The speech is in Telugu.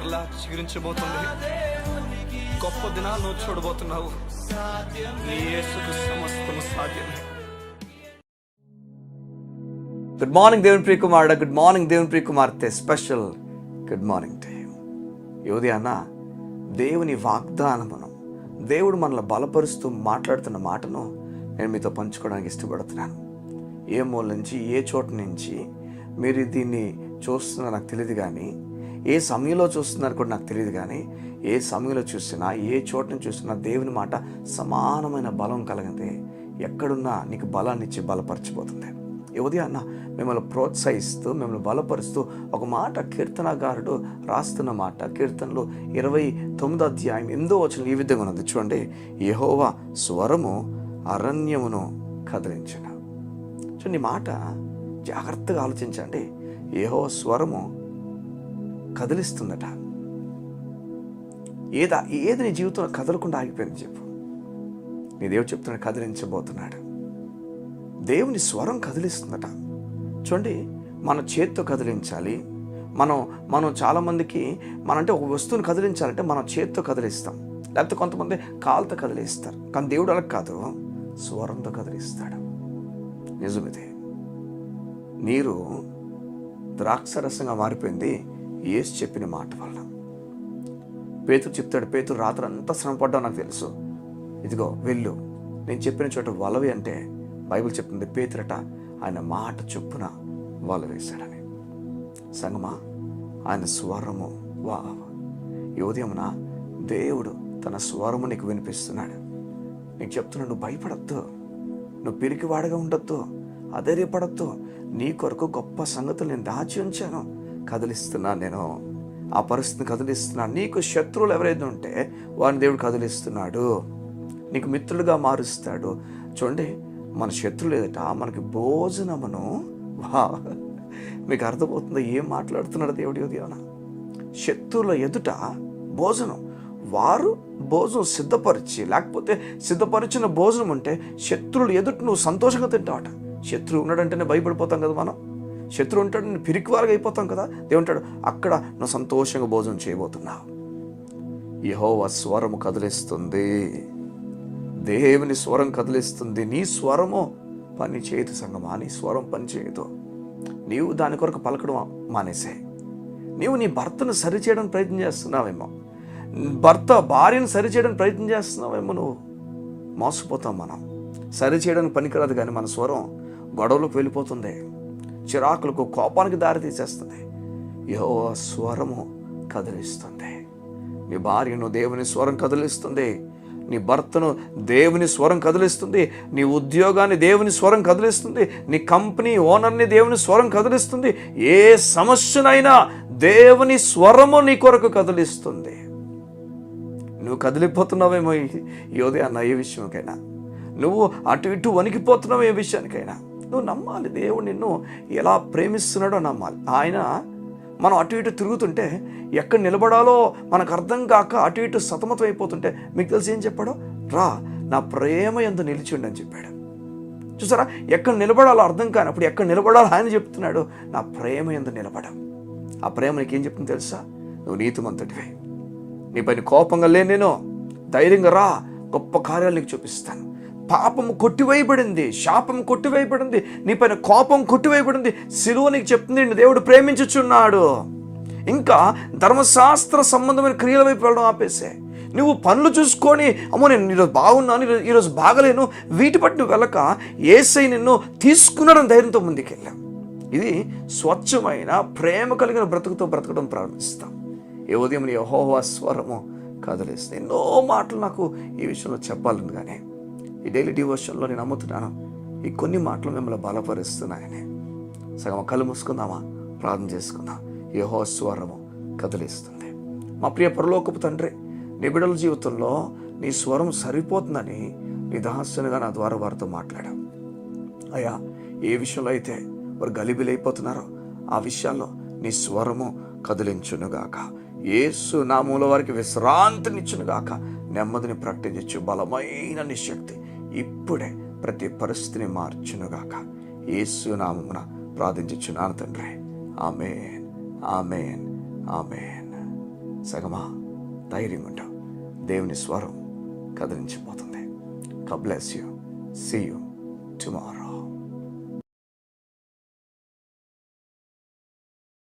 మరలా చిగురించబోతుంది. గొప్ప దినాలు నువ్వు చూడబోతున్నావు. నీ యేసుకు సమస్తము సాధ్యమే. గుడ్ మార్నింగ్ దేవుని ప్రియ కుమారుడా, గుడ్ మార్నింగ్ దేవుని ప్రియ కుమార్తె. Special good morning to you. ఈ ఉదయాన దేవుని వాగ్దానమును, దేవుడు మనల్ని బలపరుస్తూ మాట్లాడుతున్న మాటను నేను మీతో పంచుకోవడానికి ఇష్టపడుతున్నాను. ఏ మూల నుంచి, ఏ చోటు నుంచి మీరు దీన్ని చూస్తున్నారో నాకు తెలియదు, కానీ ఏ సమయంలో చూస్తున్నారు కూడా నాకు తెలియదు, కానీ ఏ సమయంలో చూసినా, ఏ చోటు నుంచి చూసినా దేవుని మాట సమానమైన బలం కలిగింది. ఎక్కడున్నా నీకు బలాన్ని ఇచ్చి బలపరచిపోతుంది. ఈ ఉదయాన్న మిమ్మల్ని ప్రోత్సహిస్తూ, మిమ్మల్ని బలపరుస్తూ ఒక మాట కీర్తనగారుడు రాస్తున్న మాట, కీర్తనలు 29వ అధ్యాయం 8వ వచనం ఈ విధంగా ఉన్నది. చూడండి, యెహోవా స్వరము అరణ్యమును కదిలించిన. చూడండి, ఈ మాట జాగ్రత్తగా ఆలోచించండి. యెహోవా స్వరము కదిలిస్తుందట. ఏది నీ జీవితంలో కదలకుండా ఆగిపోయింది చెప్పు. నీ దేవుడు చెప్తున్నాడు, కదిలించబోతున్నాడు. దేవుని స్వరం కదిలిస్తుందట. చూడండి, మన చేత్తో కదిలించాలి. మనం చాలామందికి అంటే ఒక వస్తువుని కదిలించాలంటే మనం చేత్తో కదిలిస్తాం, లేకపోతే కొంతమంది కాలుతో కదిలిస్తారు. కానీ దేవుడు అలా కాదు, స్వరంతో కదిలిస్తాడు. నిజమిదే. నీరు ద్రాక్షరసంగా మారిపోయింది యేసు చెప్పిన మాట వల్ల. పేతురు చెప్తాడు, పేతురు రాత్రి అంతా శ్రమపడ్డావు నాకు తెలుసు, ఇదిగో వెళ్ళు, నేను చెప్పిన చోట వలవి అంటే బైబిల్ చెప్తుంది పేతురట ఆయన మాట చొప్పున వల వేశాడని. సంగమా, ఆయన స్వరము ఈ ఉదయమున దేవుడు తన స్వరము నీకు వినిపిస్తున్నాడు. నీకు చెప్తున్నాడు, నువ్వు భయపడద్దు, నువ్వు పిరికివాడగా ఉండొద్దు, అధైర్యపడద్దు. నీ కొరకు గొప్ప సంగతులు నేను దాచి ఉంచాను, కదిలిస్తున్నాను. నేను ఆ పరిస్థితిని కదిలిస్తున్నాను. నీకు శత్రువులు ఎవరైతే ఉంటే వారిని దేవుడు కదిలిస్తున్నాడు, నీకు మిత్రులుగా మారుస్తాడు. చూడండి, మన శత్రువులు ఎదుట మనకి భోజనమును, మీకు అర్థమవుతుందో ఏం మాట్లాడుతున్నాడు దేవుడి ఉదయాన? శత్రువుల ఎదుట భోజనం. వారు భోజనం సిద్ధపరిచి, లేకపోతే సిద్ధపరిచిన భోజనం ఉంటే శత్రువులు ఎదుట నువ్వు సంతోషంగా తింటావట. శత్రువు ఉన్నాడంటేనే భయపడిపోతాం కదా మనం. శత్రువు ఉంటాడు, నేను పిరికివారుగా అయిపోతాం కదా. దేవుంటాడు, అక్కడ నువ్వు సంతోషంగా భోజనం చేయబోతున్నావు. యెహోవా స్వరము కదిలిస్తుంది, దేవుని స్వరం కదిలిస్తుంది. నీ స్వరము పని చేయదు సంగమా, నీ స్వరం పని చేయదు. నీవు దాని కొరకు పలకడం మానేసే. నీవు నీ భర్తను సరిచేయడానికి ప్రయత్నం చేస్తున్నావేమో, భార్యను సరిచేయడానికి ప్రయత్నం చేస్తున్నావేమో, నువ్వు మోసపోతాం. మనం సరిచేయడానికి పనికిరాదు, కానీ మన స్వరం గొడవలకు వెళ్ళిపోతుంది, చిరాకులకు, కోపానికి దారి తీసేస్తుంది. యెహోవా స్వరము కదిలిస్తుంది. నీ భార్యను దేవుని స్వరం కదిలిస్తుంది, నీ భర్తను దేవుని స్వరం కదిలిస్తుంది, నీ ఉద్యోగాన్ని దేవుని స్వరం కదిలిస్తుంది, నీ కంపెనీ ఓనర్ని దేవుని స్వరం కదిలిస్తుంది. ఏ సమస్యనైనా దేవుని స్వరము నీ కొరకు కదిలిస్తుంది. నువ్వు కదిలిపోతున్నావేమో ఈ ఉదయాన్న ఏ విషయంకైనా, నువ్వు అటు ఇటు వణికిపోతున్నావు ఏ విషయానికైనా, నువ్వు నమ్మాలి. దేవుడు నిన్ను ఎలా ప్రేమిస్తున్నాడో నమ్మాలి. ఆయన మనం అటు ఇటు తిరుగుతుంటే ఎక్కడ నిలబడాలో మనకు అర్థం కాక అటు ఇటు సతమతం అయిపోతుంటే మీకు తెలిసి ఏం చెప్పాడు? రా, నా ప్రేమ యందు నిలిచిండు అని చెప్పాడు. చూసారా, ఎక్కడ నిలబడాలో అర్థం కానప్పుడు ఎక్కడ నిలబడాలో ఆయన చెప్తున్నాడు, నా ప్రేమ యందు నిలబడం. ఆ ప్రేమ నీకేం చెప్తుంది తెలుసా? నువ్వు నీతిమంతుడివే, నీ పైన కోపంగా లేను, నేను ధైర్యంగా రా, గొప్ప కార్యాలు నీకు చూపిస్తాను. పాపము కొట్టివేయబడింది, శాపము కొట్టివేయబడింది, నీ పైన కోపం కొట్టివేయబడింది. సిలువ నీకు చెప్తుంది, దేవుడు ప్రేమించుచున్నాడు. ఇంకా ధర్మశాస్త్ర సంబంధమైన క్రియల వైపు వెళ్ళడం ఆపేసే. నువ్వు పనులు చూసుకొని, అమ్మో నేను ఈరోజు బాగున్నాను, ఈరోజు బాగలేను, వీటి బట్టి నువ్వు వెళ్ళక యేసయ్య నిన్ను తీసుకున్నాడని ధైర్యంతో ముందుకెళ్ళాం. ఇది స్వచ్ఛమైన ప్రేమ కలిగిన బ్రతుకుతో బ్రతకడం ప్రారంభిస్తాం. ఏ ఉదయం యెహోవా స్వరము కదిలిస్తుంది. ఎన్నో మాటలు నాకు ఈ విషయంలో చెప్పాలని, కానీ ఈ డైలీ డివోషన్లో నేను నమ్ముతున్నాను ఈ కొన్ని మాటలు మిమ్మల్ని బలపరుస్తున్నాయని. సగం కళ్ళు మూసుకుందామా, ప్రార్థన చేసుకుందాం. యెహోవా స్వరము కదిలిస్తుంది. మా ప్రియ పరలోకపు తండ్రి, నీ బిడ్డల జీవితంలో నీ స్వరం సరిపోతుందని నీ దాసునిగా నా ద్వారా వారితో మాట్లాడాం. అయ్యా, ఏ విషయంలో అయితే వారు గలిబిలైపోతున్నారో ఆ విషయాల్లో నీ స్వరము కదిలించునుగాక. యేసు నామములో వారికి విశ్రాంతినిచ్చునుగాక. నెమ్మదిని ప్రకటించు, బలమైన నీ శక్తి ఇప్పుడే ప్రతి పరిస్థితిని మార్చునుగాక. యేసు నామమున ప్రార్థించుచున్నాను తండ్రి. ఆమేన్, ఆమేన్, ఆమేన్. సగమా ధైర్యంగా ఉంటావు. దేవుని స్వరం కదిలించిపోతుంది. God bless you. See you tomorrow.